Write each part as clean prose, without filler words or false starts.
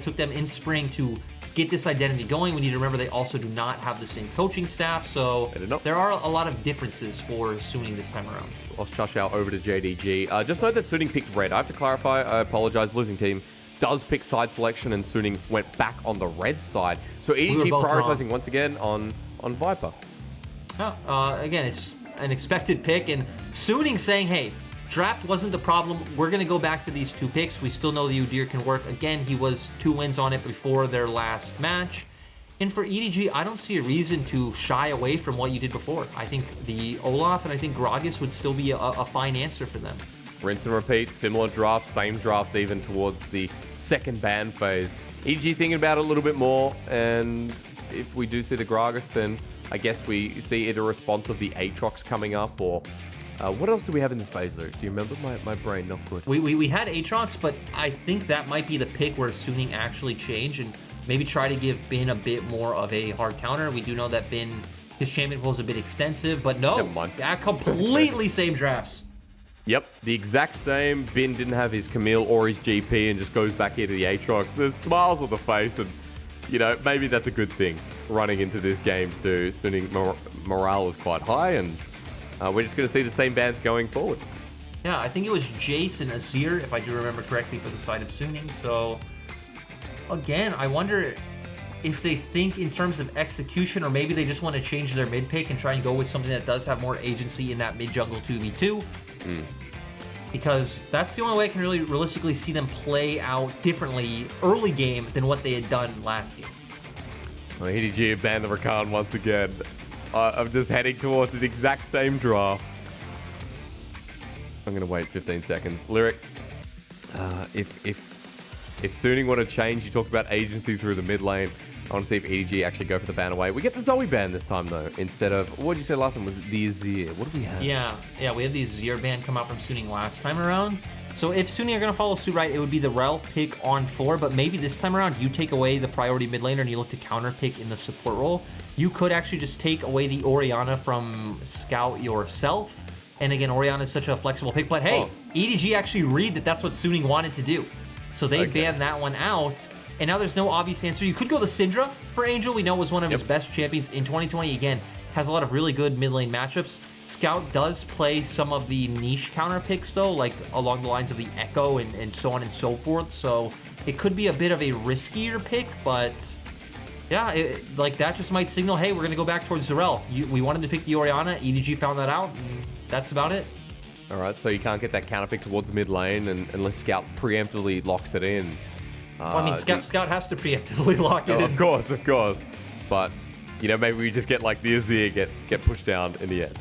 took them in spring to get this identity going. We need to remember they also do not have the same coaching staff, so there are a lot of differences for Suning this time around. Lost Chashao over to JDG. Just note that Suning picked red. I have to clarify, I apologize, losing team does pick side selection, and Suning went back on the red side. So EDG prioritizing once again on Viper. Again, it's an expected pick, and Suning saying, hey, draft wasn't the problem. We're going to go back to these 2 picks. We still know the Udyr can work. Again, he was 2 wins on it before their last match. And for EDG, I don't see a reason to shy away from what you did before. I think the Olaf and I think Gragas would still be a fine answer for them. Rinse and repeat, similar drafts, same drafts even towards the second ban phase. EDG thinking about it a little bit more, and if we do see the Gragas, then I guess we see either a response of the Aatrox coming up, or what else do we have in this phase, though? Do you remember? My brain, not good. We had Aatrox, but I think that might be the pick where Suning actually changed and maybe try to give Bin a bit more of a hard counter. We do know that Bin, his champion pool is a bit extensive, but no, that completely same drafts. Yep, the exact same. Bin didn't have his Camille or his GP and just goes back into the Aatrox. There's smiles on the face, and, you know, maybe that's a good thing running into this game too. Suning morale is quite high, and we're just going to see the same bans going forward. Yeah, I think it was Jace and Azir, if I do remember correctly, for the side of Suning. So, again, I wonder if they think in terms of execution, or maybe they just want to change their mid pick and try and go with something that does have more agency in that mid jungle 2v2. Because that's the only way I can really realistically see them play out differently early game than what they had done last game. Well, EDG have banned the Rakan once again. I'm just heading towards the exact same draft. I'm going to wait 15 seconds. Lyric, if Suning want to change, you talked about agency through the mid lane. I want to see if EDG actually go for the ban away. We get the Zoe ban this time, though, instead of... What did you say last time? Was it the Azir? What do we have? Yeah, we had the Azir ban come out from Suning last time around. So if Suning are going to follow suit right, it would be the Rel pick on 4, but maybe this time around you take away the priority mid laner and you look to counter pick in the support role. You could actually just take away the Orianna from Scout yourself. And again, Orianna is such a flexible pick, but hey, EDG actually read that that's what Suning wanted to do. So they banned that one out. And now there's no obvious answer. You could go to Syndra for Angel. We know it was one of his best champions in 2020. Again, has a lot of really good mid lane matchups. Scout does play some of the niche counter picks, though, like along the lines of the Echo and so on and so forth. So it could be a bit of a riskier pick, but yeah, like that just might signal, hey, we're going to go back towards Zarel. We wanted to pick the Orianna. EDG found that out, and that's about it. All right, so you can't get that counter pick towards mid lane unless Scout preemptively locks it in. Well, I mean, Scout has to preemptively lock it in. Of course. But, you know, maybe we just get like the Azir get pushed down in the end.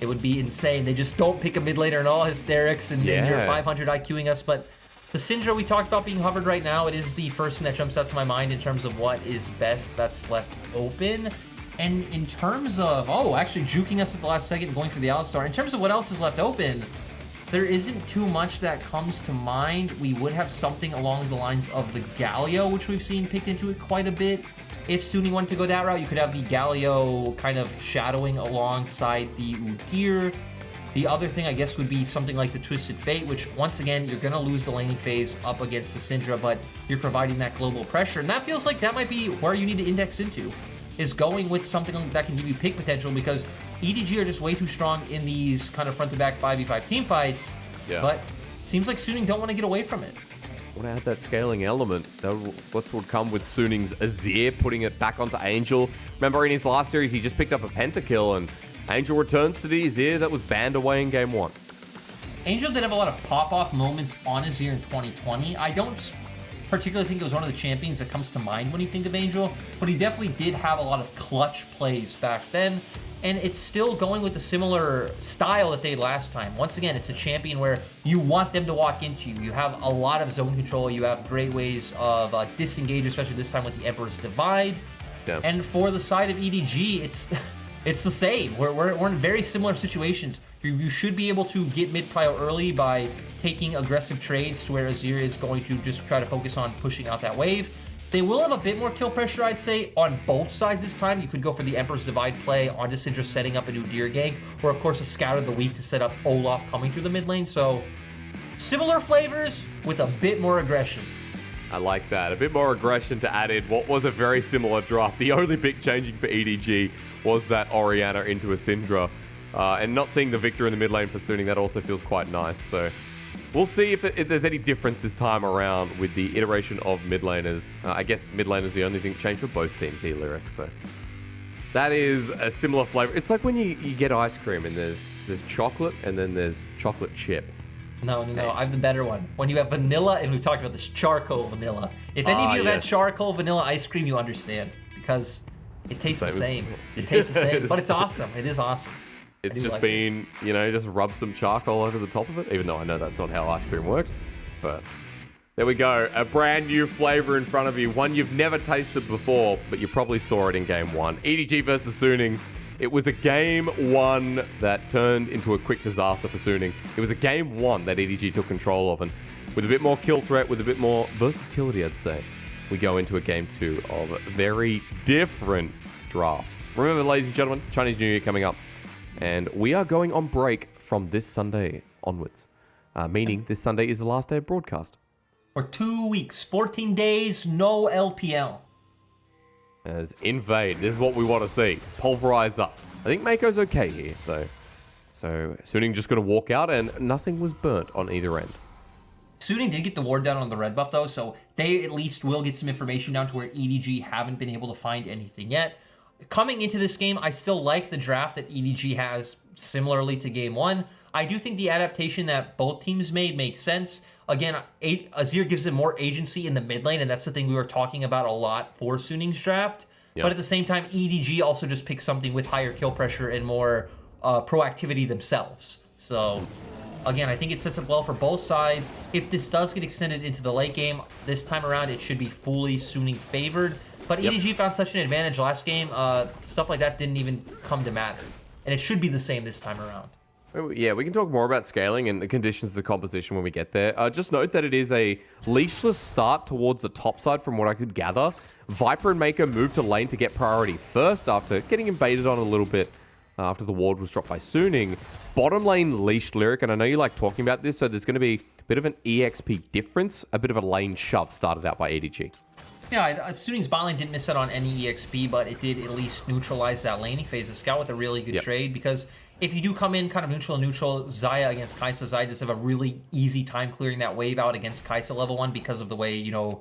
It would be insane. They just don't pick a mid laner and all hysterics and you're 500 IQing us. But the Syndra we talked about being hovered right now, it is the first thing that jumps out to my mind in terms of what is best that's left open. And in terms of, actually juking us at the last second and going for the Alistar. In terms of what else is left open, there isn't too much that comes to mind. We would have something along the lines of the Galio, which we've seen picked into it quite a bit. If Suning wanted to go that route, you could have the Galio kind of shadowing alongside the Udyr. The other thing, I guess, would be something like the Twisted Fate, which, once again, you're going to lose the laning phase up against the Syndra, but you're providing that global pressure. And that feels like that might be where you need to index into, is going with something that can give you pick potential, because EDG are just way too strong in these kind of front-to-back 5v5 team fights, but it seems like Suning don't want to get away from it. I want to add that scaling element. What would come with Suning's Azir, putting it back onto Angel. Remember in his last series, he just picked up a pentakill, and Angel returns to the Azir that was banned away in game 1. Angel did have a lot of pop-off moments on Azir in 2020. I don't particularly think it was one of the champions that comes to mind when you think of Angel, but he definitely did have a lot of clutch plays back then. And it's still going with the similar style that they had last time. Once again, it's a champion where you want them to walk into you. You have a lot of zone control. You have great ways of disengage, especially this time with the Emperor's Divide. Yeah. And for the side of EDG, it's the same. We're in very similar situations. You should be able to get mid-prio early by taking aggressive trades to where Azir is going to just try to focus on pushing out that wave. They will have a bit more kill pressure, I'd say, on both sides this time. You could go for the Emperor's Divide play onto Syndra setting up a new Udyr gank, or of course a Scout of the Week to set up Olaf coming through the mid lane. So similar flavors with a bit more aggression. I like that. A bit more aggression to add in what was a very similar draft. The only big changing for EDG was that Orianna into a Syndra. And not seeing the Victor in the mid lane for Suning, that also feels quite nice. So we'll see if there's any difference this time around with the iteration of mid laners. I guess mid lane is the only thing changed for both teams here, Lyric. So that is a similar flavor. It's like when you get ice cream and there's chocolate and then there's chocolate chip. No, I have the better one. When you have vanilla, and we've talked about this, charcoal vanilla. If any of you have had charcoal vanilla ice cream, you understand. Because it tastes the same. It tastes the same, but it's awesome. It is awesome. It's just been, just rub some charcoal over the top of it, even though I know that's not how ice cream works. But there we go. A brand new flavor in front of you. One you've never tasted before, but you probably saw it in Game 1. EDG versus Suning. It was a Game 1 that turned into a quick disaster for Suning. It was a Game 1 that EDG took control of, and with a bit more kill threat, with a bit more versatility, I'd say, we go into a Game 2 of very different drafts. Remember, ladies and gentlemen, Chinese New Year coming up, and we are going on break from this Sunday onwards, meaning this Sunday is the last day of broadcast. For 2 weeks, 14 days, no LPL. As Invade, this is what we want to see. Pulverize up. I think Mako's okay here, though. So Suning just going to walk out, and nothing was burnt on either end. Suning did get the ward down on the red buff, though, so they at least will get some information down to where EDG haven't been able to find anything yet. Coming into this game, I still like the draft that EDG has similarly to Game 1. I do think the adaptation that both teams made makes sense. Again, Azir gives them more agency in the mid lane, and that's the thing we were talking about a lot for Suning's draft. Yep. But at the same time, EDG also just picks something with higher kill pressure and more proactivity themselves. So, again, I think it sets up well for both sides. If this does get extended into the late game, this time around, it should be fully Suning favored. But EDG found such an advantage last game, stuff like that didn't even come to matter. And it should be the same this time around. Yeah, we can talk more about scaling and the conditions of the composition when we get there. Just note that it is a leashless start towards the top side from what I could gather. Viper and Mako moved to lane to get priority first after getting invaded on a little bit after the ward was dropped by Suning. Bottom lane leashed Lyric, and I know you like talking about this, so there's going to be a bit of an EXP difference, a bit of a lane shove started out by EDG. Yeah, Suning's bot lane didn't miss out on any EXP, but it did at least neutralize that laning phase of Scout with a really good trade, because if you do come in kind of neutral, Xayah against Kai'Sa, Xayah does have a really easy time clearing that wave out against Kai'Sa level 1 because of the way, your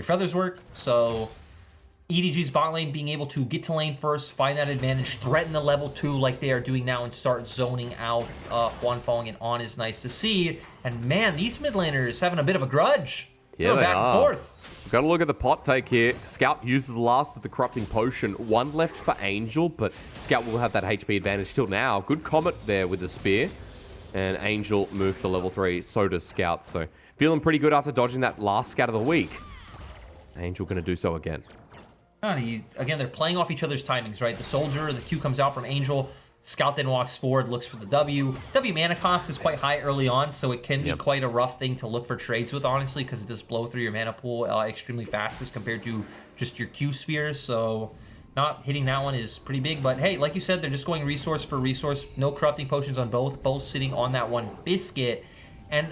feathers work. So EDG's bot lane being able to get to lane first, find that advantage, threaten the level 2 like they are doing now, and start zoning out Juan falling it on is nice to see. And man, these mid laners having a bit of a grudge. Yeah, back and forth. Got to look at the pot take here. Scout uses the last of the corrupting potion. One left for Angel, but Scout will have that HP advantage till now. Good Comet there with the spear. And Angel moves to level 3. So does Scout. So feeling pretty good after dodging that last scout of the week. Angel going to do so again. Again, they're playing off each other's timings, right? The soldier, the Q comes out from Angel. Scout then walks forward, looks for the W. W mana cost is quite high early on, so it can be quite a rough thing to look for trades with, honestly, because it does blow through your mana pool extremely fast as compared to just your Q spheres. So not hitting that one is pretty big. But hey, like you said, they're just going resource for resource. No corrupting potions on both sitting on that one biscuit. And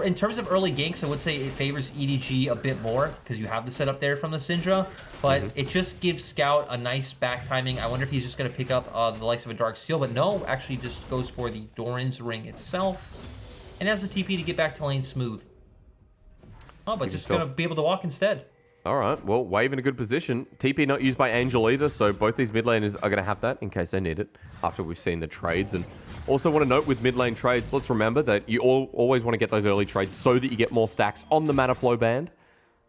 in terms of early ganks, I would say it favors EDG a bit more because you have the setup there from the Syndra, but it just gives Scout a nice back timing. I wonder if he's just going to pick up the likes of a Dark Seal, but no, actually just goes for the Doran's Ring itself and has a TP to get back to lane smooth. Oh, but just going to be able to walk instead. All right, well, Wave in a good position. TP not used by Angel either, so both these mid laners are going to have that in case they need it after we've seen the trades. And also want to note with mid lane trades, let's remember that you always want to get those early trades so that you get more stacks on the mana flow band.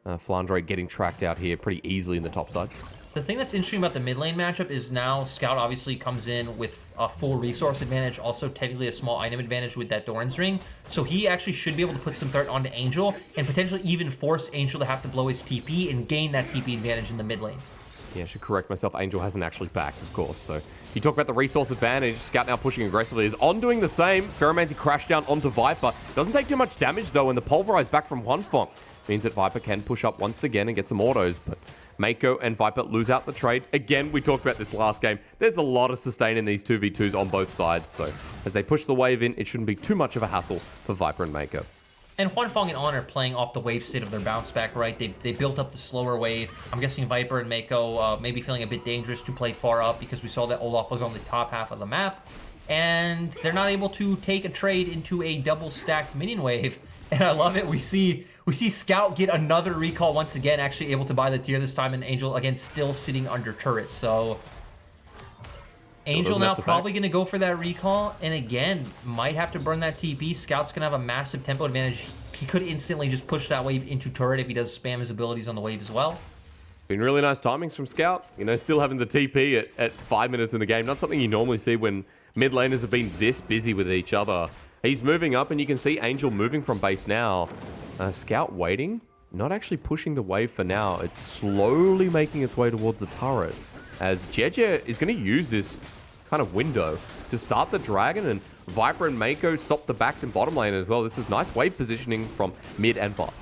Flandre getting tracked out here pretty easily in the top side. The thing that's interesting about the mid lane matchup is now Scout obviously comes in with a full resource advantage, also technically a small item advantage with that Doran's Ring. So he actually should be able to put some threat onto Angel and potentially even force Angel to have to blow his TP and gain that TP advantage in the mid lane. Yeah, I should correct myself. Angel hasn't actually backed, of course. So you talk about the resource advantage. Scout now pushing aggressively. Is on doing the same. Pheromancy crash down onto Viper. Doesn't take too much damage, though, and the pulverize back from Huanfeng means that Viper can push up once again and get some autos. But Mako and Viper lose out the trade. Again, we talked about this last game. There's a lot of sustain in these 2v2s on both sides. So as they push the wave in, it shouldn't be too much of a hassle for Viper and Mako. And Huanfeng and On are playing off the wave state of their bounce back, right? They built up the slower wave. I'm guessing Viper and Mako maybe feeling a bit dangerous to play far up because we saw that Olaf was on the top half of the map. And they're not able to take a trade into a double stacked minion wave. And I love it. We see Scout get another recall once again, actually able to buy the tier this time, and Angel again still sitting under turret. So Angel now probably going to go for that recall, and again, might have to burn that TP. Scout's going to have a massive tempo advantage. He could instantly just push that wave into turret if he does spam his abilities on the wave as well. Been really nice timings from Scout. You know, still having the TP at 5 minutes in the game. Not something you normally see when mid laners have been this busy with each other. He's moving up, and you can see Angel moving from base now. Scout waiting, not actually pushing the wave for now. It's slowly making its way towards the turret, as Jeje is going to use this kind of window to start the dragon, and Viper and Mako stop the backs in bottom lane as well. This is nice wave positioning from mid and bot.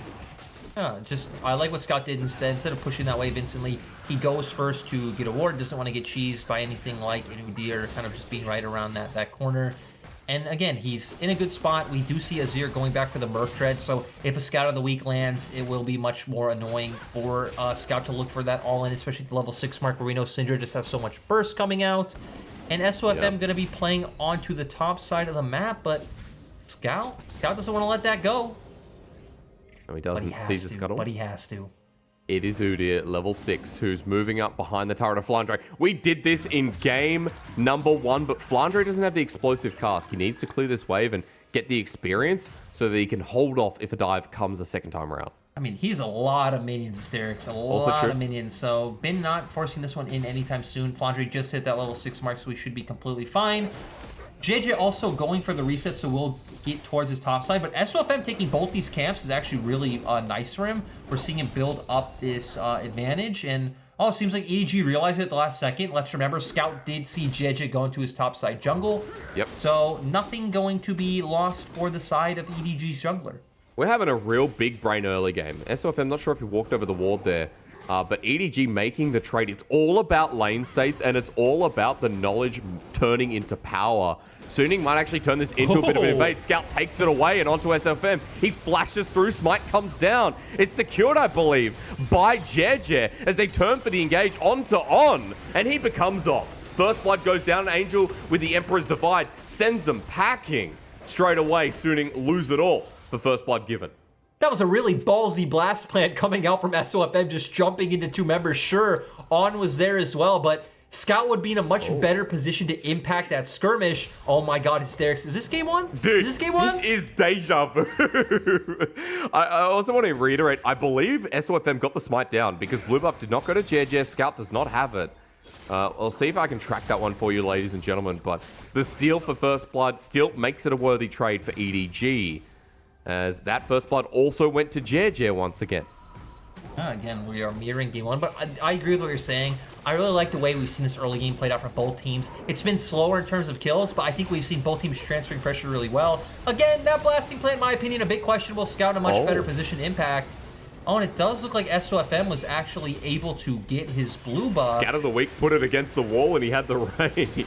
I like what Scout did instead. Instead of pushing that wave instantly, he goes first to get a ward, doesn't want to get cheesed by anything like an UD or kind of just being right around that corner. And again, he's in a good spot. We do see Azir going back for the Merc Tread, so if a Scout of the Week lands, it will be much more annoying for Scout to look for that all-in, especially at the level 6 mark where we know Syndra just has so much burst coming out. And SOFM going to be playing onto the top side of the map, but Scout doesn't want to let that go. No, he doesn't seize the scuttle. But he has to. It is Udyr at level 6 who's moving up behind the turret of Flandre. We did this in game number 1, but Flandre doesn't have the explosive cast. He needs to clear this wave and get the experience so that he can hold off if a dive comes a second time around. I mean, he's a lot of minions, Asterix. A lot of minions. So, Bin not forcing this one in anytime soon. Flandre just hit that level 6 mark, so we should be completely fine. JJ also going for the reset, so we'll get towards his top side. But SOFM taking both these camps is actually really nice for him. We're seeing him build up this advantage. And, it seems like EDG realized it at the last second. Let's remember, Scout did see JJ go into his top side jungle. Yep. So, nothing going to be lost for the side of EDG's jungler. We're having a real big brain early game. SOFM, not sure if he walked over the ward there. But EDG making the trade. It's all about lane states, and it's all about the knowledge turning into power. Suning might actually turn this into a bit of an invade. Scout takes it away and onto SFM. He flashes through. Smite comes down. It's secured, I believe, by Jeje as they turn for the engage onto On, and he becomes off. First blood goes down. Angel with the Emperor's Divide sends them packing. Straight away, Suning lose it all for first blood given. That was a really ballsy blast plant coming out from SOFM, just jumping into 2 members. Sure, On was there as well, but Scout would be in a much better position to impact that skirmish. Oh my god, Hysterics. Is this game 1? Dude, is this game 1? This is deja vu. I also want to reiterate, I believe SOFM got the smite down because blue buff did not go to JJ. Scout does not have it. I'll see if I can track that one for you, ladies and gentlemen, but the steal for first blood still makes it a worthy trade for EDG, as that first blood also went to JJ once again. Again, we are mirroring game 1, but I agree with what you're saying. I really like the way we've seen this early game played out for both teams. It's been slower in terms of kills, but I think we've seen both teams transferring pressure really well. Again, that blasting plant, in my opinion, a bit questionable. Scout in a much better position to impact. Oh, and it does look like SOFM was actually able to get his blue buff. Scout of the week put it against the wall, and he had the range.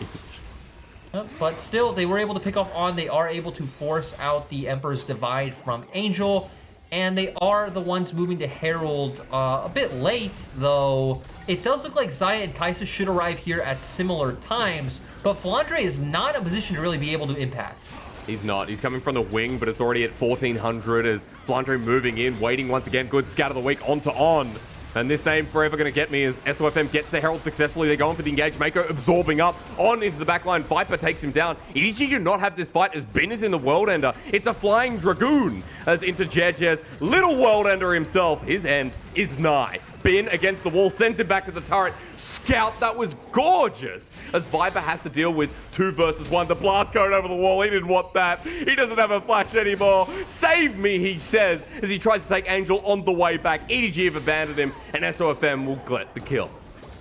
But still, they were able to pick off On. They are able to force out the Emperor's Divide from Angel. And they are the ones moving to Herald a bit late, though. It does look like Xayah and Kai'Sa should arrive here at similar times. But Flandre is not in a position to really be able to impact. He's not. He's coming from the wing, but it's already at 1400 as Flandre moving in, waiting once again. Good scout of the week onto On. And this name forever going to get me as SOFM gets the Herald successfully. They're going for the engage. Mako absorbing up. On into the backline. Viper takes him down. EDG do not have this fight as Ben is in the World Ender. It's a Flying Dragoon as into Jeje's little World Ender himself. His end is nigh. Ben against the wall, sends him back to the turret. Scout, that was gorgeous. As Viper has to deal with 2 versus 1. The blast code over the wall, he didn't want that. He doesn't have a flash anymore. Save me, he says, as he tries to take Angel on the way back. EDG have abandoned him, and SOFM will get the kill.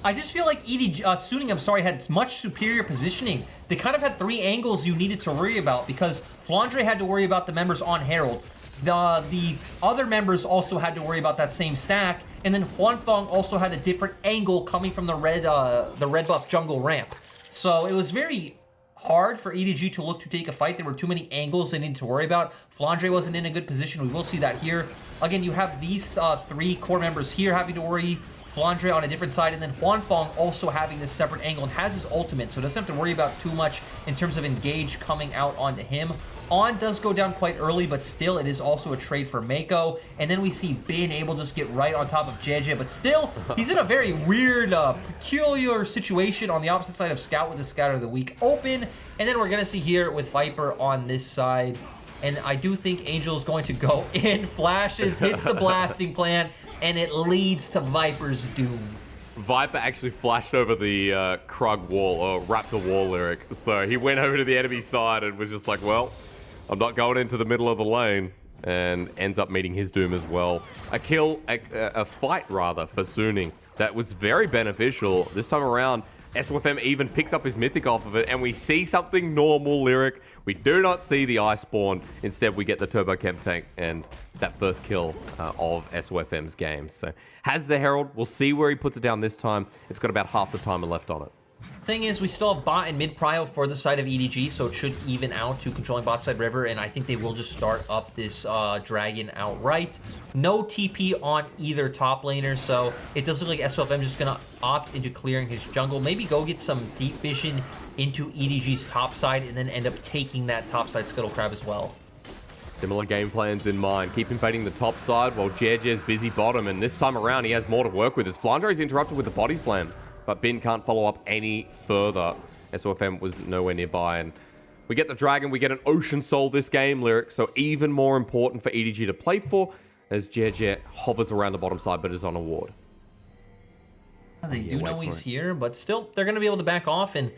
I just feel like Suning, had much superior positioning. They kind of had 3 angles you needed to worry about because Flandre had to worry about the members on Herald. The other members also had to worry about that same stack, and then Huanfeng also had a different angle coming from the red buff jungle ramp. So it was very hard for EDG to look to take a fight. There were too many angles they needed to worry about. Flandre wasn't in a good position. We will see that here. Again, you have these 3 core members here having to worry. Flandre on a different side, and then Huanfeng also having this separate angle and has his ultimate, so doesn't have to worry about too much in terms of engage coming out onto him. On does go down quite early, but still it is also a trade for Mako. And then we see Bin able to just get right on top of JJ, but still he's in a very weird, peculiar situation on the opposite side of Scout with the Scouter of the Week open. And then we're going to see here with Viper on this side. And I do think Angel is going to go in, flashes, hits the blasting plant, and it leads to Viper's doom. Viper actually flashed over the Krug wall, or Raptor wall lyric. So he went over to the enemy side and was just like, well, I'm not going into the middle of the lane. And ends up meeting his doom as well. A fight rather, for Suning. That was very beneficial. This time around, SOFM even picks up his mythic off of it, and we see something normal lyric. We do not see the Iceborne. Instead, we get the Turbo Chem Tank and that first kill of SOFM's game. So has the Herald. We'll see where he puts it down this time. It's got about half the timer left on it. Thing is, we still have bot and mid prio for the side of EDG, so it should even out to controlling bot side river, and I think they will just start up this dragon outright. No TP on either top laner, so it does look like SOFM just gonna opt into clearing his jungle, maybe go get some deep vision into EDG's top side, and then end up taking that top side Scuttle Crab as well. Similar game plans in mind. Keep invading the top side while JJ's busy bottom, and this time around he has more to work with as Flandre is interrupted with the body slam. But Bin can't follow up any further. SOFM was nowhere nearby. And we get the Dragon. We get an Ocean Soul this game, Lyric. So even more important for EDG to play for as JJ hovers around the bottom side but is on a ward. They do know he's here, but still, they're going to be able to back off. And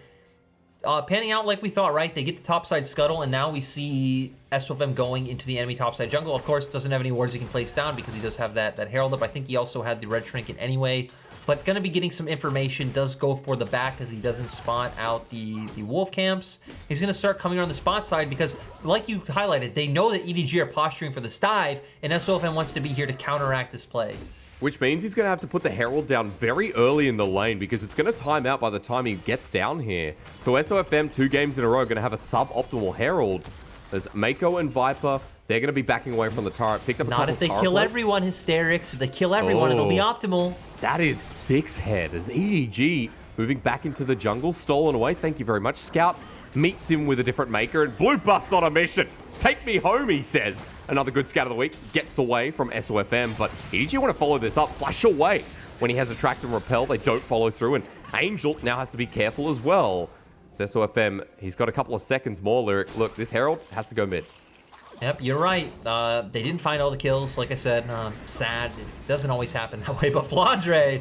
panning out like we thought, right? They get the topside Scuttle, and now we see SOFM going into the enemy topside jungle. Of course, doesn't have any wards he can place down because he does have that Herald up. I think he also had the red trinket anyway. But going to be getting some information, does go for the back as he doesn't spot out the wolf camps. He's going to start coming around the spot side because, like you highlighted, they know that EDG are posturing for this dive, and SOFM wants to be here to counteract this play. Which means he's going to have to put the Herald down very early in the lane because it's going to time out by the time he gets down here. So SOFM 2 games in a row are going to have a suboptimal Herald. There's Mako and Viper. They're going to be backing away from the turret. Picked up a Not if they kill everyone, Hysterics. If they kill everyone, it'll be optimal. That is 6 head as EDG moving back into the jungle. Stolen away. Thank you very much. Scout meets him with a different maker, and Blue Buff's on a mission. Take me home, he says. Another good scout of the week. Gets away from SOFM, but EDG want to follow this up. Flash away. When he has Attract and Repel, they don't follow through, and Angel now has to be careful as well. It's SOFM. He's got a couple of seconds more, Lyric. Look, this Herald has to go mid. Yep, you're right. They didn't find all the kills, like I said. Sad. It doesn't always happen that way, but Flandre,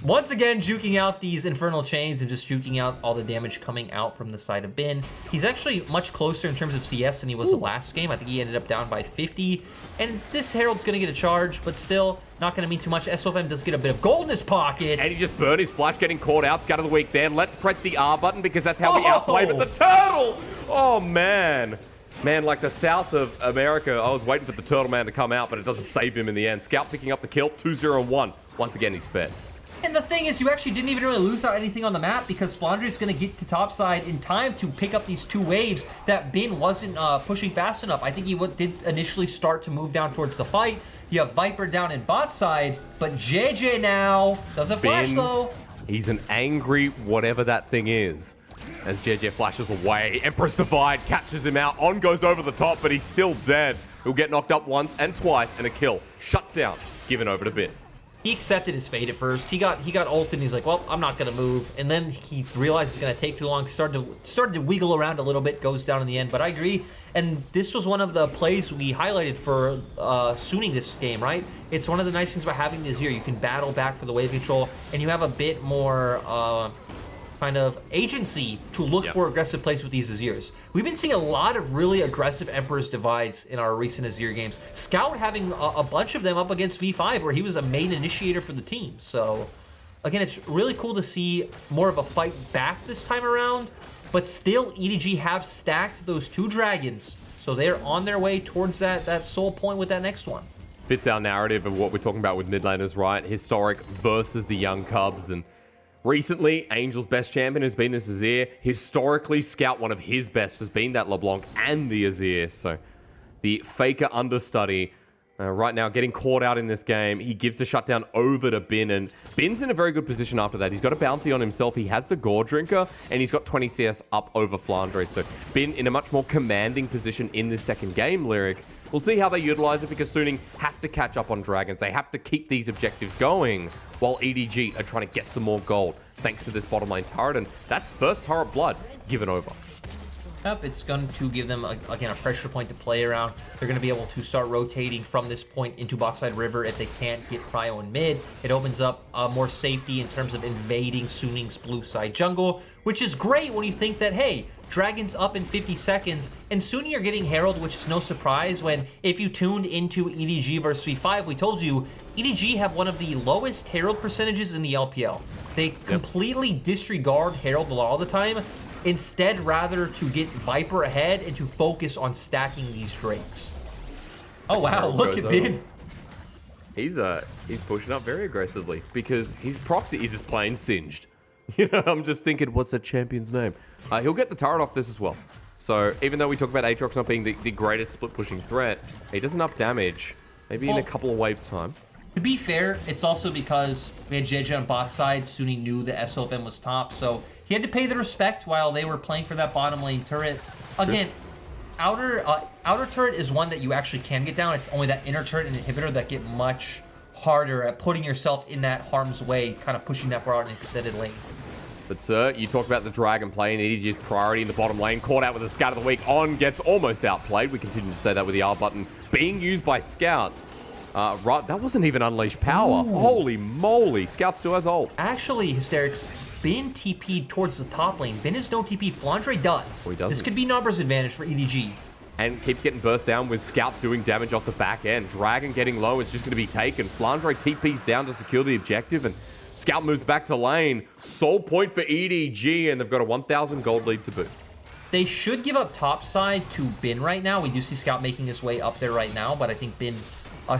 once again, juking out these Infernal Chains and just juking out all the damage coming out from the side of Bin. He's actually much closer in terms of CS than he was the last game. I think he ended up down by 50. And this Herald's going to get a charge, but still not going to mean too much. SOFM does get a bit of gold in his pocket. And he just burned his flash, getting caught out. Scout of the week there. Let's press the R button because that's how we outplay. But the turtle! Oh, man. Man, like the south of America, I was waiting for the Turtle Man to come out, but it doesn't save him in the end. Scout picking up the kill, 2-0-1. Once again, he's fed. And the thing is, you actually didn't even really lose out anything on the map because Flandre is going to get to topside in time to pick up these 2 waves that Bin wasn't pushing fast enough. I think he did initially start to move down towards the fight. You have Viper down in bot side, but JJ now doesn't flash though. He's an angry whatever that thing is. As JJ flashes away, Empress Divide catches him out. On goes over the top, but he's still dead. He'll get knocked up once and twice, and a kill. Shut down. Given over to Bin. He accepted his fate at first. He got ulted, and he's like, well, I'm not going to move. And then he realized it's going to take too long. Started to wiggle around a little bit, goes down in the end. But I agree, and this was one of the plays we highlighted for Suning this game, right? It's one of the nice things about having this here. You can battle back for the wave control, and you have a bit more kind of agency to look for aggressive plays with these Azirs. We've been seeing a lot of really aggressive Emperor's Divides in our recent Azir games. Scout having a bunch of them up against V5 where he was a main initiator for the team. So again, it's really cool to see more of a fight back this time around, but still EDG have stacked those 2 dragons. So they're on their way towards that soul point with that next one. Fits our narrative of what we're talking about with mid laners, right? Historic versus the young Cubs, and Recently, Angel's best champion has been this Azir. Historically, Scout, one of his best, has been that LeBlanc and the Azir. So the Faker understudy right now getting caught out in this game. He gives the shutdown over to Bin, and Bin's in a very good position after that. He's got a bounty on himself. He has the Gore Drinker, and he's got 20 CS up over Flandre. So Bin in a much more commanding position in this second game, Lyric. We'll see how they utilize it, because Suning have to catch up on Dragons. They have to keep these objectives going, while EDG are trying to get some more gold thanks to this bottom lane turret, and that's first turret blood given over. Yep, it's going to give them, again, a pressure point to play around. They're going to be able to start rotating from this point into Boxside River if they can't get Cryo in mid. It opens up more safety in terms of invading Suning's blue side jungle, which is great when you think that, hey, Dragon's up in 50 seconds, and Suning are getting Herald, which is no surprise when, if you tuned into EDG versus V5, we told you, EDG have one of the lowest Herald percentages in the LPL. They completely disregard Herald a lot of the time, instead rather to get Viper ahead and to focus on stacking these Drakes. Oh wow, look at Bin. He's pushing up very aggressively because his proxy is just plain singed. You know, I'm just thinking, what's that champion's name? He'll get the turret off this as well. So even though we talk about Aatrox not being the greatest split pushing threat, he does enough damage, maybe in a couple of waves time. To be fair, it's also because we had JJ on bot side. Suning knew the SOFM was top, so he had to pay the respect while they were playing for that bottom lane turret. Again, outer turret is one that you actually can get down. It's only that inner turret and inhibitor that get much harder at putting yourself in that harm's way, kind of pushing that bar out in an extended lane. But sir, you talked about the Dragon play and EDG's priority in the bottom lane. Caught out with a Scout of the Week. On gets almost outplayed. We continue to say that with the R button being used by Scouts. Right, that wasn't even unleashed power. Ooh. Holy moly. Scout still has ult. Actually, Hysterics, Bin TP'd towards the top lane. Bin is no TP. Flandre does. Oh, he doesn't. This could be numbers advantage for EDG. And keeps getting burst down with Scout doing damage off the back end. Dragon getting low. It's just going to be taken. Flandre TP's down to secure the objective, and Scout moves back to lane. Soul point for EDG, and they've got a 1,000 gold lead to boot. They should give up top side to Bin right now. We do see Scout making his way up there right now, but I think Bin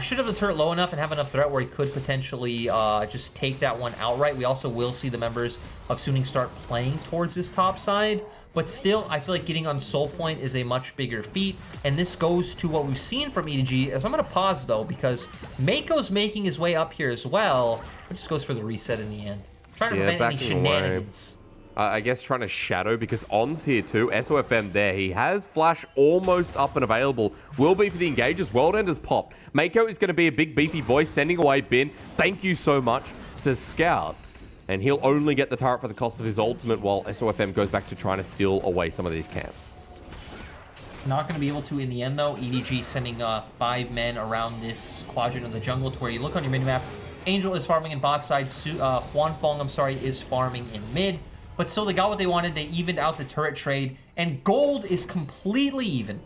should have the turret low enough and have enough threat where he could potentially just take that one outright. We also will see the members of Suning start playing towards this top side, but still, I feel like getting on Soul Point is a much bigger feat, and this goes to what we've seen from EDG, as I'm going to pause, though, because Mako's making his way up here as well, but just goes for the reset in the end. Trying to prevent any shenanigans. I guess trying to shadow, because On's here too. SOFM there. He has Flash almost up and available. Will be for the engagers. World End has popped. Mako is going to be a big beefy voice sending away Bin. Thank you so much, says Scout. And he'll only get the turret for the cost of his ultimate, while SOFM goes back to trying to steal away some of these camps. Not going to be able to in the end, though. EDG sending 5 men around this quadrant of the jungle to where you look on your minimap. Angel is farming in bot side. Huan Fong, is farming in mid. But still, they got what they wanted. They evened out the turret trade. And gold is completely even.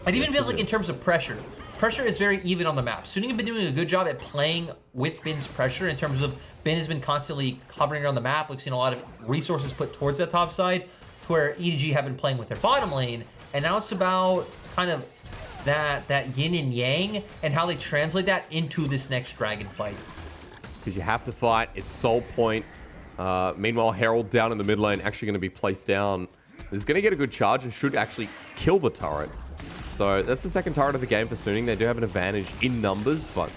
It even feels like in terms of pressure. Pressure is very even on the map. Suning have been doing a good job at playing with Bin's pressure in terms of Bin has been constantly hovering around the map. We've seen a lot of resources put towards that top side, to where EDG have been playing with their bottom lane. And now it's about kind of that yin and yang and how they translate that into this next Dragon fight. Because you have to fight. It's Soul Point. Meanwhile, Herald down in the mid lane actually going to be placed down. Is going to get a good charge and should actually kill the turret. So that's the second turret of the game for Suning. They do have an advantage in numbers, but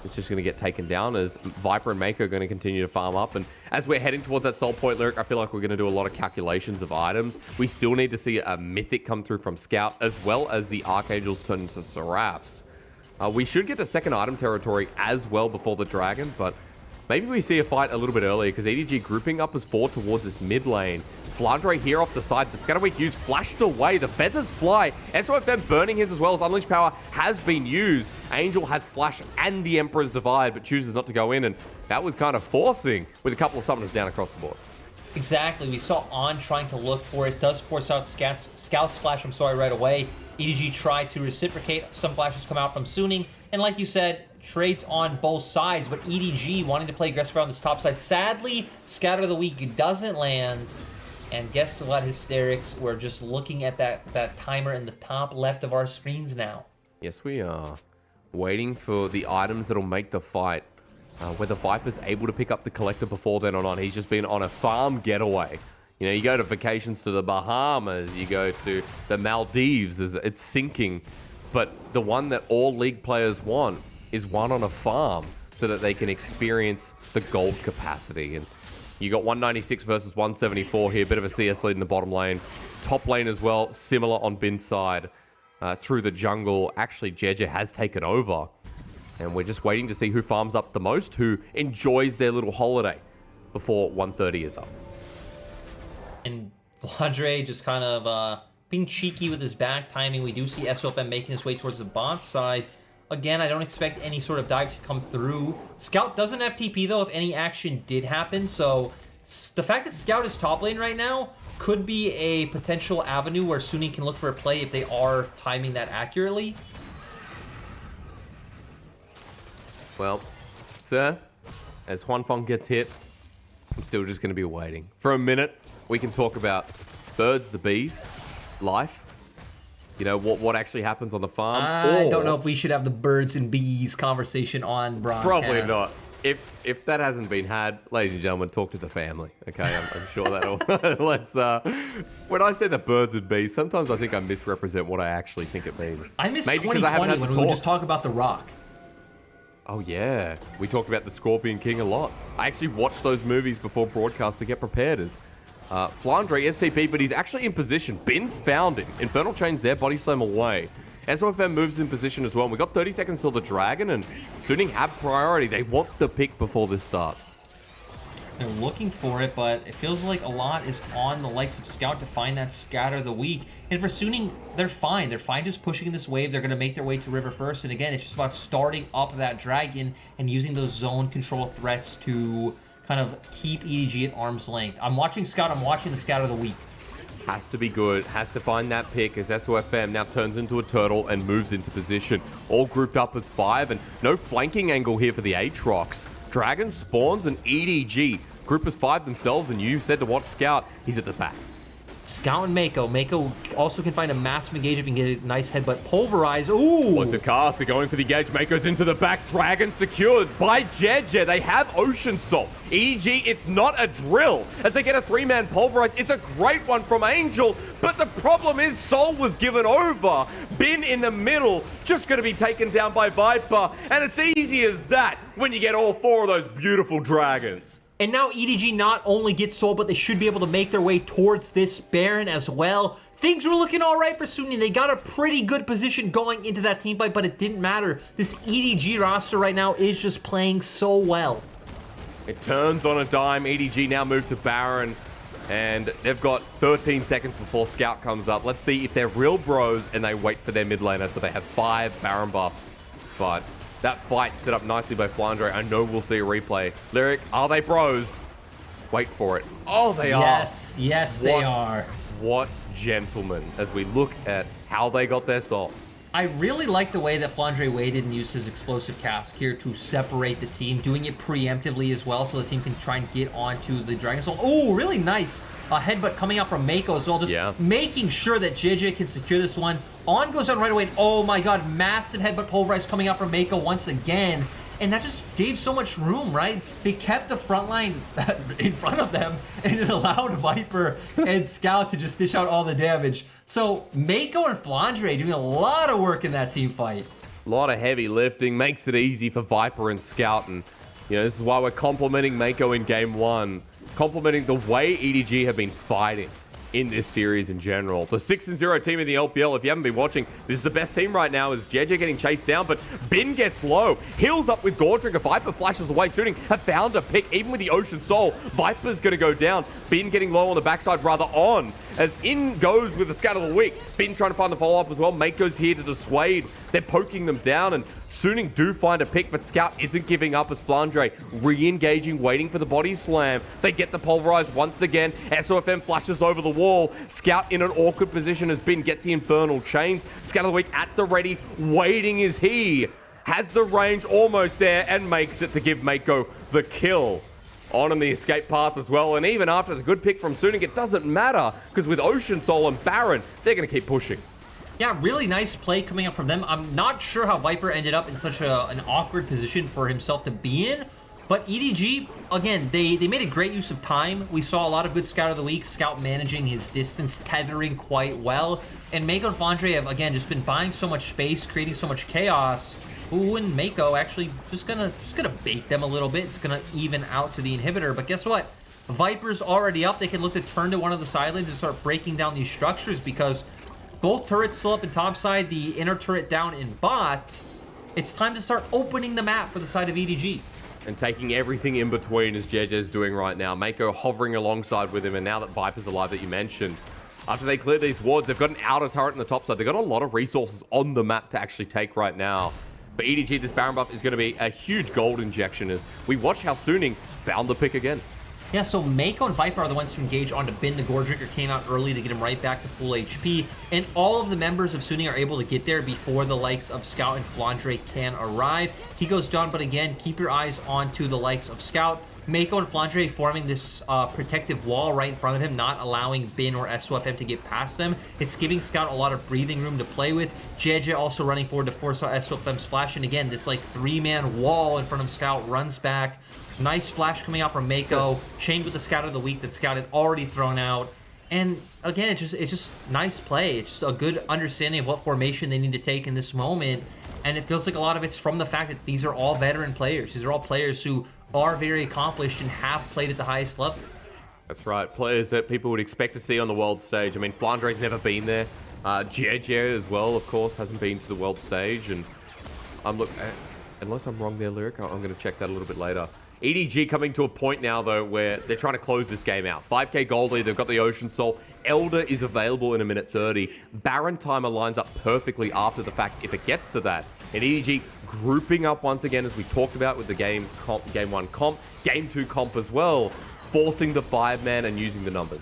it's just going to get taken down as Viper and Mako are going to continue to farm up. And as we're heading towards that Soul Point, Lyric, I feel like we're going to do a lot of calculations of items. We still need to see a Mythic come through from Scout, as well as the Archangels turn into Seraphs. We should get to second item territory as well before the Dragon, but maybe we see a fight a little bit earlier, because EDG grouping up as 4 towards this mid lane. Flandre here off the side. The Scatter Week used, flashed away. The feathers fly. SOFM burning his as well, as Unleashed Power has been used. Angel has Flash and the Emperor's Divide, but chooses not to go in, and that was kind of forcing with a couple of summoners down across the board. Exactly. We saw On trying to look for it. Does force out Scout's Flash, right away. EDG tried to reciprocate. Some flashes come out from Suning, and like you said, trades on both sides, but EDG wanting to play aggressive on this top side. Sadly, Scatter of the Week doesn't land. And guess what, Hysterics? We're just looking at that timer in the top left of our screens now. Yes, we are. Waiting for the items that'll make the fight whether Viper's able to pick up the collector before then or not. He's just been on a farm getaway. You know, you go to vacations to the Bahamas, you go to the Maldives, it's sinking. But the one that all league players want is one on a farm so that they can experience the gold capacity. And you got 196 versus 174 here, bit of a CS lead in the bottom lane. Top lane as well, similar on Bin's side. Through the jungle, actually Jeje has taken over. And we're just waiting to see who farms up the most, who enjoys their little holiday before 130 is up. And Flandre just kind of being cheeky with his back timing. We do see SOFM making his way towards the bot side. Again, I don't expect any sort of dive to come through. Scout doesn't have TP, though, if any action did happen. So the fact that Scout is top lane right now could be a potential avenue where Suning can look for a play if they are timing that accurately. Well, sir, as Huanfeng gets hit, I'm still just going to be waiting. For a minute, we can talk about birds, the bees, life. You know, what actually happens on the farm. I don't know if we should have the birds and bees conversation on broadcast. Probably not. If that hasn't been had, ladies and gentlemen, talk to the family. Okay, I'm sure that'll... Let's... when I say the birds and bees, sometimes I think I misrepresent what I actually think it means. I miss 2020 when we would just talk about The Rock. Oh, yeah. We talked about the Scorpion King a lot. I actually watched those movies before broadcast to get prepared as Flandre STP, but he's actually in position. Bin's found him. Infernal Chain's there, body slam away. SOFM moves in position as well. We got 30 seconds till the Dragon, and Suning have priority. They want the pick before this starts. They're looking for it, but it feels like a lot is on the likes of Scout to find that scatter of the week. And for Suning, they're fine. They're fine just pushing this wave. They're going to make their way to River first. And again, it's just about starting up that Dragon and using those zone control threats to kind of keep EDG at arm's length. I'm watching Scout. I'm watching the scatter of the week. Has to be good. Has to find that pick as SOFM now turns into a turtle and moves into position. All grouped up as 5 and no flanking angle here for the Aatrox. Dragon spawns and EDG. Group as 5 themselves, and you said to watch Scout. He's at the back. Scout and Mako. Mako also can find a massive engage if he can get a nice headbutt. Pulverize. Ooh! Explosive cast. They're going for the engage. Mako's into the back. Dragon secured by Jeje. They have Ocean Salt. EDG, it's not a drill. As they get a 3-man Pulverize. It's a great one from Angel, but the problem is Soul was given over. Bin in the middle, just going to be taken down by Viper, and it's easy as that when you get all 4 of those beautiful dragons. And now EDG not only gets sold, but they should be able to make their way towards this Baron as well. Things were looking all right for Suning. They got a pretty good position going into that team fight, but it didn't matter. This EDG roster right now is just playing so well. It turns on a dime. EDG now move to Baron, and they've got 13 seconds before Scout comes up. Let's see if they're real bros and they wait for their mid laner, so they have 5 Baron buffs. But that fight set up nicely by Flandre. I know we'll see a replay. Lyric, are they bros? Wait for it. Oh, they are. Yes, they are. What gentlemen, as we look at how they got their soul. I really like the way that Flandre waited and used his explosive cask here to separate the team, doing it preemptively as well so the team can try and get onto the Dragon Soul. Oh, really nice headbutt coming out from Mako as well, just making sure that JJ can secure this one. On goes on right away. Oh my god, massive headbutt pulverize coming out from Mako once again. And that just gave so much room, right? They kept the front line in front of them, and it allowed Viper and Scout to just dish out all the damage. So Mako and Flandre doing a lot of work in that team fight. A lot of heavy lifting, makes it easy for Viper and Scout. And, you know, this is why we're complimenting Mako in Game 1. Complimenting the way EDG have been fighting in this series in general. The 6-0 team in the LPL, if you haven't been watching, this is the best team right now as JJ getting chased down, but Bin gets low. Heals up with Gordringer. Viper flashes away. Suning have found a pick, even with the Ocean Soul. Viper's going to go down. Bin getting low on the backside, rather on. As in goes with the scat of the week. Bin trying to find the follow-up as well. Mako's here to dissuade. They're poking them down, and Suning do find a pick, but Scout isn't giving up as Flandre re-engaging, waiting for the body slam. They get the pulverize once again. SOFM flashes over the wall. Scout in an awkward position as Bin gets the infernal chains. Scat of the week at the ready. Waiting is he. Has the range almost there and makes it to give Mako the kill. On in the escape path as well, and even after the good pick from Suning, it doesn't matter, because with Ocean Soul and Baron, they're going to keep pushing. Yeah, really nice play coming up from them. I'm not sure how Viper ended up in such an awkward position for himself to be in, But EDG, again, they made a great use of time. We saw a lot of good Scout of the Week, Scout managing his distance tethering quite well. And Mako and Flandre have, again, just been buying so much space, creating so much chaos. Ooh, and Mako actually just gonna bait them a little bit. It's gonna even out to the inhibitor. But guess what? Viper's already up. They can look to turn to one of the side lanes and start breaking down these structures because both turrets still up in top side, the inner turret down in bot. It's time to start opening the map for the side of EDG. And taking everything in between as JJ's doing right now. Mako hovering alongside with him, and now that Viper's alive that you mentioned, after they clear these wards, they've got an outer turret on the top side. They've got a lot of resources on the map to actually take right now. For EDG, this Baron buff is going to be a huge gold injection as we watch how Suning found the pick again. Yeah, so Mako and Viper are the ones to engage on to bin. The Gore Drinker came out early to get him right back to full HP. And all of the members of Suning are able to get there before the likes of Scout and Flandre can arrive. He goes down, but again, keep your eyes on to the likes of Scout. Mako and Flandre forming this protective wall right in front of him, not allowing Bin or SOFM to get past them. It's giving Scout a lot of breathing room to play with. JJ also running forward to force out SOFM's flash. And again, this like 3-man wall in front of Scout runs back. Nice flash coming out from Mako, chained with the Scout of the Week that Scout had already thrown out. And again, it's just nice play. It's just a good understanding of what formation they need to take in this moment. And it feels like a lot of it's from the fact that these are all veteran players. These are all players who are very accomplished and have played at the highest level. That's right. Players that people would expect to see on the world stage. I mean, Flandre's never been there. JJ as well, of course, hasn't been to the world stage. And unless I'm wrong there, Lyric, I'm going to check that a little bit later. EDG coming to a point now, though, where they're trying to close this game out. 5k gold lead, they've got the Ocean Soul. Elder is available in a minute 30. Baron timer lines up perfectly after the fact if it gets to that. And EDG grouping up once again, as we talked about with the game 1 comp, game 2 comp as well, forcing the 5-man and using the numbers.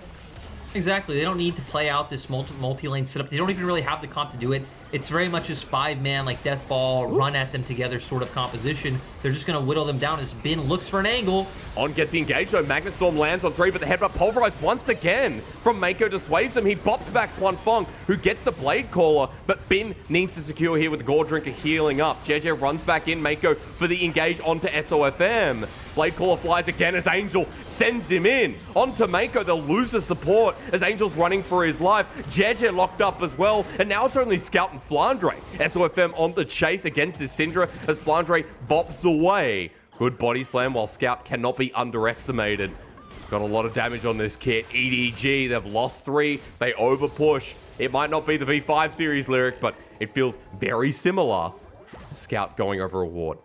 Exactly. They don't need to play out this multi-lane setup. They don't even really have the comp to do it. It's very much just 5-man, like death ball, run at them together sort of composition. They're just going to whittle them down as Bin looks for an angle. On gets the engage, though. Magnet Storm lands on 3, but the headbutt pulverized once again from Mako dissuades him. He bops back Fong, who gets the Blade Caller, but Bin needs to secure here with the Gore Drinker healing up. JJ runs back in, Mako for the engage onto SOFM. Blade Caller flies again as Angel sends him in. Onto Mako, they'll lose the support as Angel's running for his life. JJ locked up as well, and now it's only Scout and Flandre. SOFM on the chase against this Syndra as Flandre bops away. Good body slam while Scout cannot be underestimated. Got a lot of damage on this kit. EDG, they've lost 3. They overpush. It might not be the V5 series, Lyric, but it feels very similar. Scout going over a ward.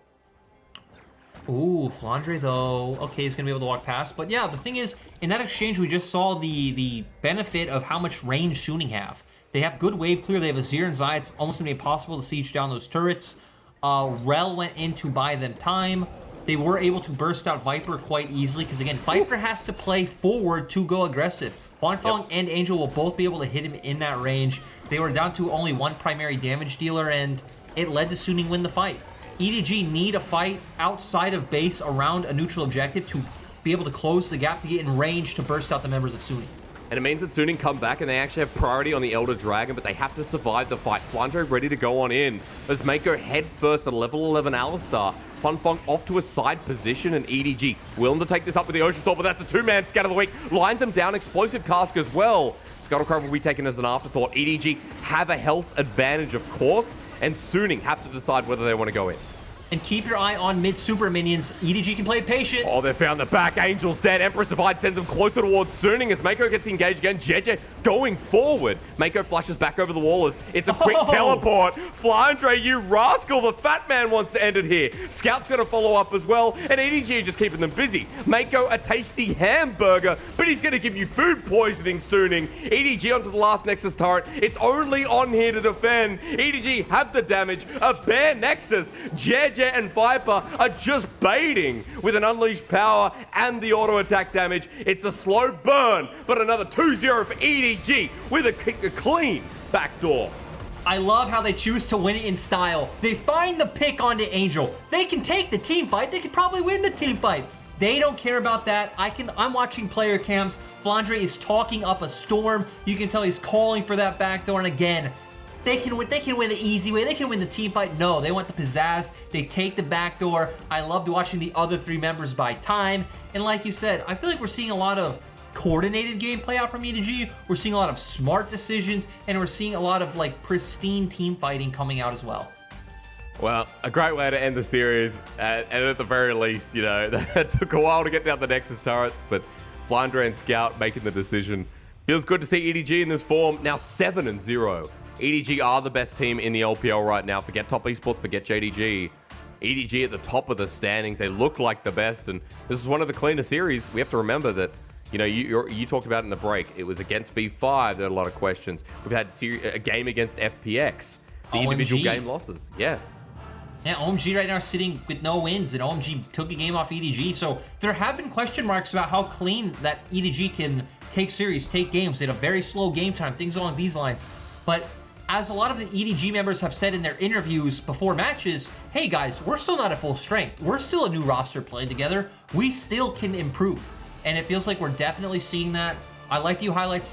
Ooh, Flandre though. Okay, he's going to be able to walk past. But yeah, the thing is, in that exchange, we just saw the benefit of how much range Suning have. They have good wave clear. They have a Azir and Zai. It's almost going to be impossible to siege down those turrets. Rel went in to buy them time. They were able to burst out Viper quite easily because, again, Viper has to play forward to go aggressive. Fong and Angel will both be able to hit him in that range. They were down to only one primary damage dealer, and it led to Suning win the fight. EDG need a fight outside of base around a neutral objective to be able to close the gap to get in range to burst out the members of Suning. And it means that Suning come back and they actually have priority on the Elder Dragon, but they have to survive the fight. Flandre ready to go on in as Mako head first at level 11 Alistar. Fong off to a side position, and EDG willing to take this up with the Ocean Storm, but that's a 2-man Scout of the Week. Lines him down, Explosive Cask as well. Scuttlecraft will be taken as an afterthought. EDG have a health advantage, of course, and Suning have to decide whether they want to go in. And keep your eye on mid-super minions. EDG can play patient. Oh, they found the back. Angel's dead. Empress Divide sends him closer towards Suning as Mako gets engaged again. JJ going forward. Mako flashes back over the wall as it's a quick teleport. Flandre, you rascal. The fat man wants to end it here. Scout's going to follow up as well. And EDG just keeping them busy. Mako, a tasty hamburger, but he's going to give you food poisoning, Suning. EDG onto the last Nexus turret. It's only on here to defend. EDG have the damage. A bare Nexus. JJ and Viper are just baiting with an unleashed power and the auto attack damage. It's a slow burn, but another 2-0 for EDG with a clean backdoor. I love how they choose to win it in style. They find the pick onto Angel. They can take the team fight. They can probably win the team fight. They don't care about that. I'm watching player cams. Flandre is talking up a storm. You can tell he's calling for that backdoor. And again, they can win the easy way, they can win the team fight. No, they want the pizzazz. They take the back door. I loved watching the other 3 members buy time. And like you said, I feel like we're seeing a lot of coordinated gameplay out from EDG. We're seeing a lot of smart decisions, and we're seeing a lot of like pristine team fighting coming out as well. Well, a great way to end the series, and at the very least, you know, that took a while to get down the Nexus turrets, but Flandre and Scout making the decision. Feels good to see EDG in this form, now 7-0. EDG are the best team in the LPL right now. Forget Top Esports, forget JDG. EDG at the top of the standings. They look like the best, and this is one of the cleaner series. We have to remember that, you know, you talked about it in the break. It was against V5. There are a lot of questions. We've had a game against FPX. The OMG. Individual game losses. Yeah. Yeah, OMG right now sitting with no wins, and OMG took a game off EDG. So there have been question marks about how clean that EDG can take series, take games. They had a very slow game time, things along these lines. But as a lot of the EDG members have said in their interviews before matches, hey guys, we're still not at full strength. We're still a new roster playing together. We still can improve. And it feels like we're definitely seeing that. I like that you highlight